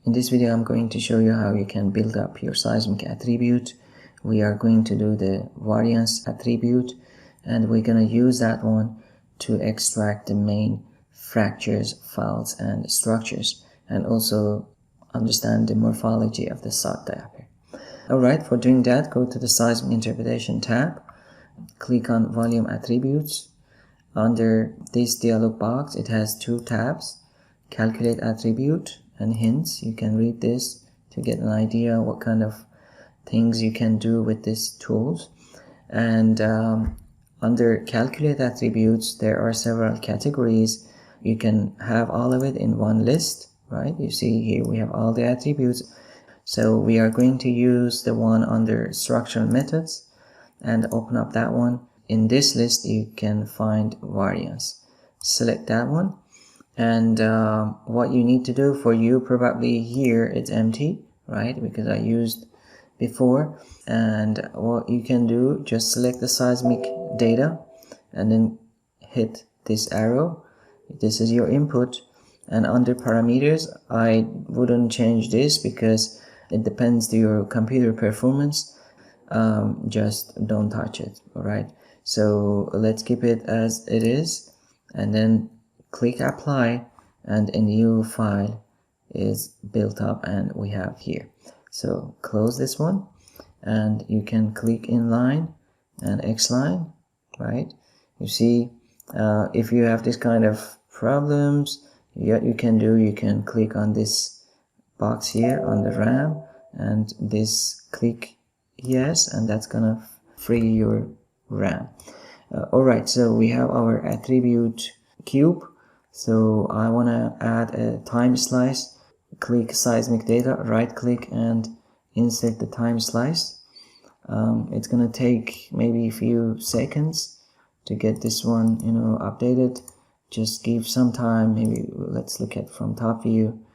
In this video, I'm going to show you how you can build up your seismic attribute. We are going to do the variance attribute, and we're going to use that one to extract the main fractures, faults, and structures, and also understand the morphology of the sod diaper. Alright, for doing that, go to the Seismic Interpretation tab, click on Volume Attributes. Under this dialog box, it has two tabs, Calculate Attribute and Hints. You can read this to get an idea what kind of things you can do with these tools. And under Calculate Attributes, there are several categories. You can have all of it in one list, right? You see here we have all the attributes. So we are going to use the one under Structural Methods and open up that one. In this list, you can find variance. Select that one. And what you need to do, for you probably here it's empty, right, because I used before. And what you can do, just select the seismic data and then hit this arrow. This is your input, and under parameters I wouldn't change this because it depends on your computer performance. Just don't touch it. Alright, so let's keep it as it is, and then click apply, and a new file is built up and we have here. So close this one, and you can click inline and X line, right? You see, if you have this kind of problems, what you can do, you can click on this box here on the RAM, and this click yes, and that's gonna free your RAM. Alright, so we have our attribute cube. So I want to add a time slice. Click seismic data, right click and insert the time slice. It's gonna take maybe a few seconds to get this one, updated. Just give some time. Maybe let's look at from top view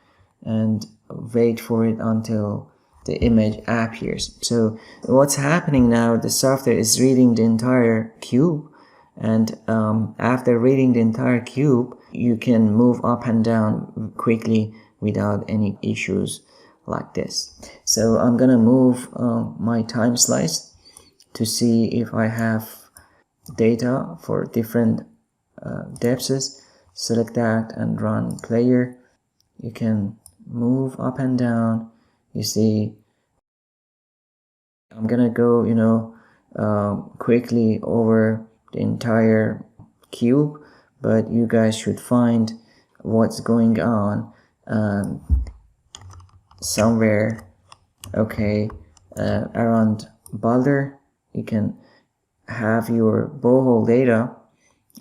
and wait for it until the image appears. So what's happening now, the software is reading the entire cube, and after reading the entire cube, you can move up and down quickly without any issues like this. So I'm gonna move my time slice to see if I have data for different depths. Select that and run player. You can move up and down. You see, I'm gonna go quickly over the entire cube, but you guys should find what's going on somewhere. Okay, around boulder you can have your borehole data,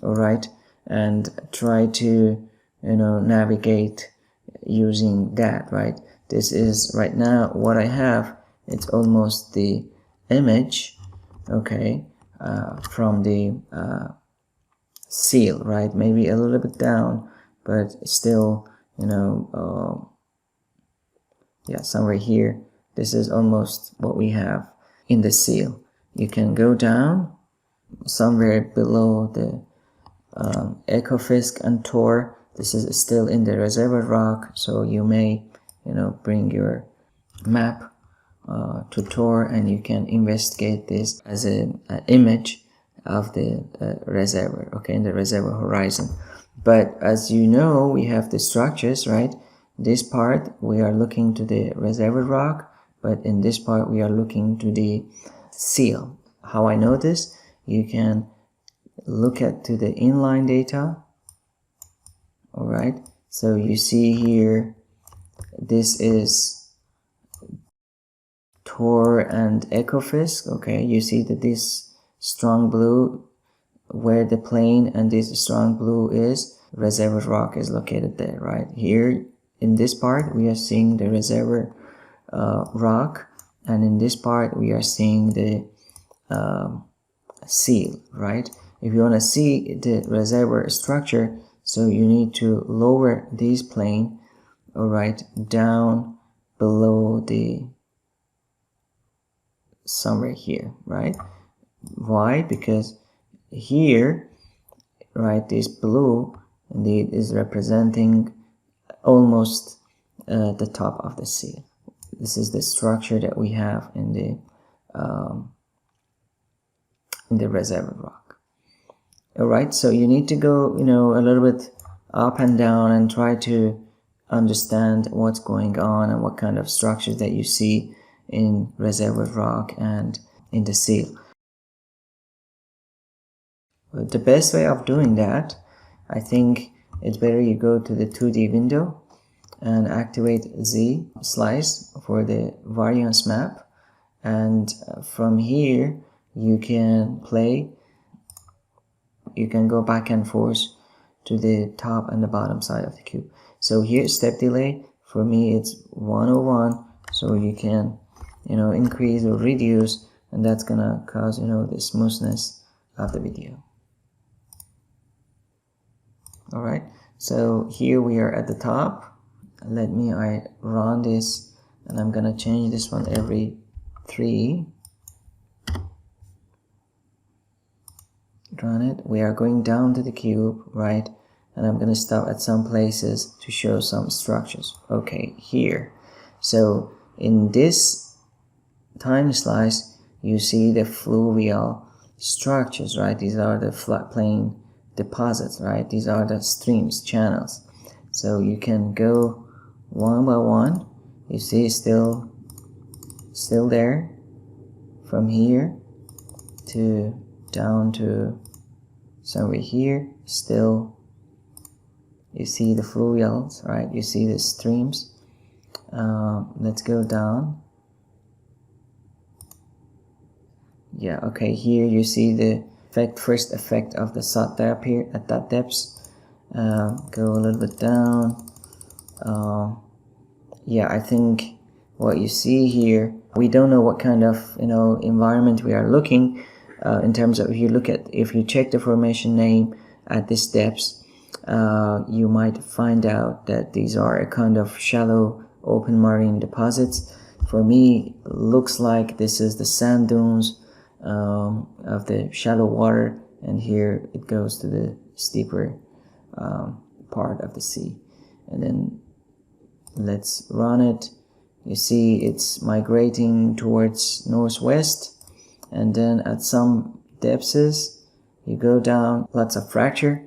alright, and try to navigate using that, right? This is right now what I have. It's almost the image, okay, from the seal, right? Maybe a little bit down, but still, yeah, somewhere here. This is almost what we have in the seal. You can go down somewhere below the Ecofisk and Tor. This is still in the reservoir rock, so you may bring your map to Tor, and you can investigate this as an image of the reservoir, okay, in the reservoir horizon. But as you know, we have the structures, right? This part we are looking to the reservoir rock, but in this part we are looking to the seal. How I know this? You can look at to the inline data. Alright, so you see here, this is Tor and Ecofisk. Okay, you see that this strong blue, where the plane and this strong blue is, reservoir rock is located there, right? Here in this part we are seeing the reservoir rock, and in this part we are seeing the seal, right? If you want to see the reservoir structure, so you need to lower this plane, alright, down below the somewhere here, right? Why? Because here, right, this blue indeed is representing almost the top of the seal. This is the structure that we have in the reservoir rock. Alright, so you need to go, a little bit up and down and try to understand what's going on and what kind of structures that you see in reservoir rock and in the seal. But the best way of doing that, I think it's better you go to the 2D window and activate Z slice for the variance map, and from here you can go back and forth to the top and the bottom side of the cube. So here step delay, for me it's 101, so you can increase or reduce, and that's gonna cause the smoothness of the video. Alright, so here we are at the top. Let me run this, and I'm gonna change this one every 3. Run it. We are going down to the cube, right? And I'm gonna stop at some places to show some structures. Okay, here. So in this time slice, you see the fluvial structures, right? These are the floodplain deposits, right? These are the streams, channels. So you can go one by one. You see still there, from here to down to somewhere here. Still you see the fluvials, right? You see the streams. Let's go down. Yeah, okay, here you see the first effect of the salt depth here at that depth. Go a little bit down. Yeah, I think what you see here, we don't know what kind of environment we are looking in terms of, if you check the formation name at this depth, you might find out that these are a kind of shallow open marine deposits. For me, looks like this is the sand dunes of the shallow water, and here it goes to the steeper part of the sea. And then let's run it. You see it's migrating towards northwest, and then at some depths you go down, lots of fracture.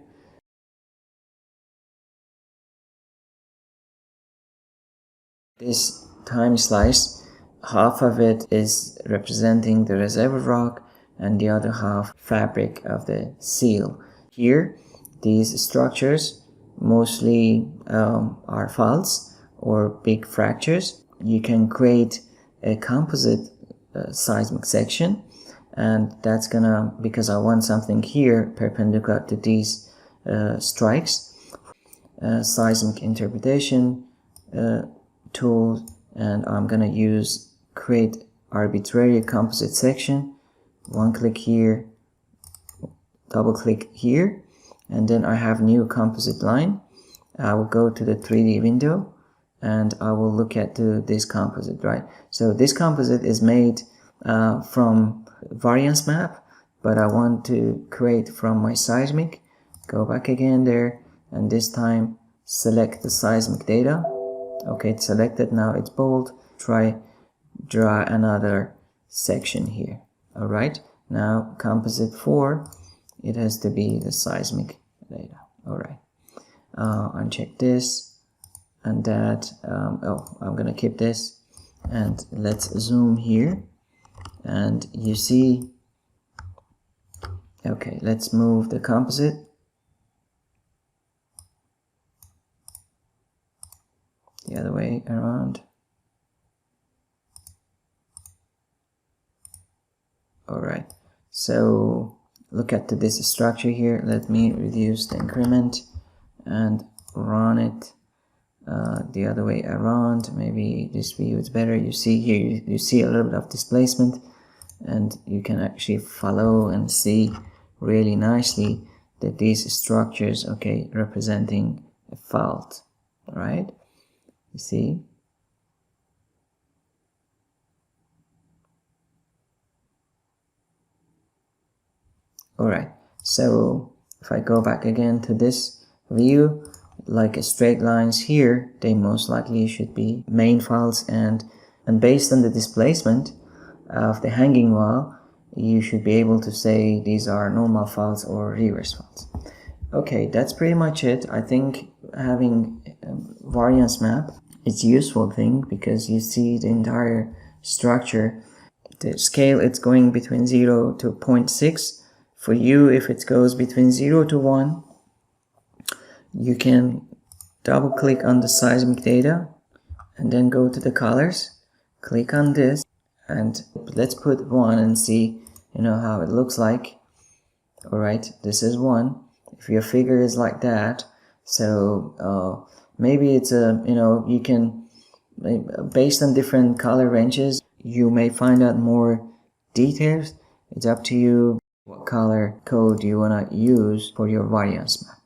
This time slice, half of it is representing the reservoir rock and the other half fabric of the seal. Here these structures mostly are faults or big fractures. You can create a composite seismic section, and that's gonna, because I want something here perpendicular to these strikes, seismic interpretation tool, and I'm gonna create arbitrary composite section. One click here, double click here, and then I have new composite line. I will go to the 3D window and I will look at this composite, right? So this composite is made from Variance Map, but I want to create from my Seismic. Go back again there, and this time select the seismic data. Okay, it's selected, now it's bold. Draw another section here. Alright, now composite 4, it has to be the seismic data. Alright, uncheck this and that. I'm gonna keep this, and let's zoom here, and you see, okay, let's move the composite. The other way around. Alright, so look at this structure here. Let me reduce the increment and run it the other way around. Maybe this view is better. You see here, you see a little bit of displacement, and you can actually follow and see really nicely that these structures, okay, representing a fault, right? You see? Alright, so if I go back again to this view, like straight lines here, they most likely should be main files, and based on the displacement of the hanging wall, you should be able to say these are normal files or reverse files. Okay, that's pretty much it. I think having variance map is a useful thing because you see the entire structure. The scale, it's going between 0 to 0.6. For you, if it goes between 0 to 1, you can double click on the seismic data and then go to the colors, click on this, and let's put 1 and see how it looks like. Alright, this is 1. If your figure is like that, so maybe it's you can, based on different color ranges, you may find out more details. It's up to you what color code you want to use for your variance map.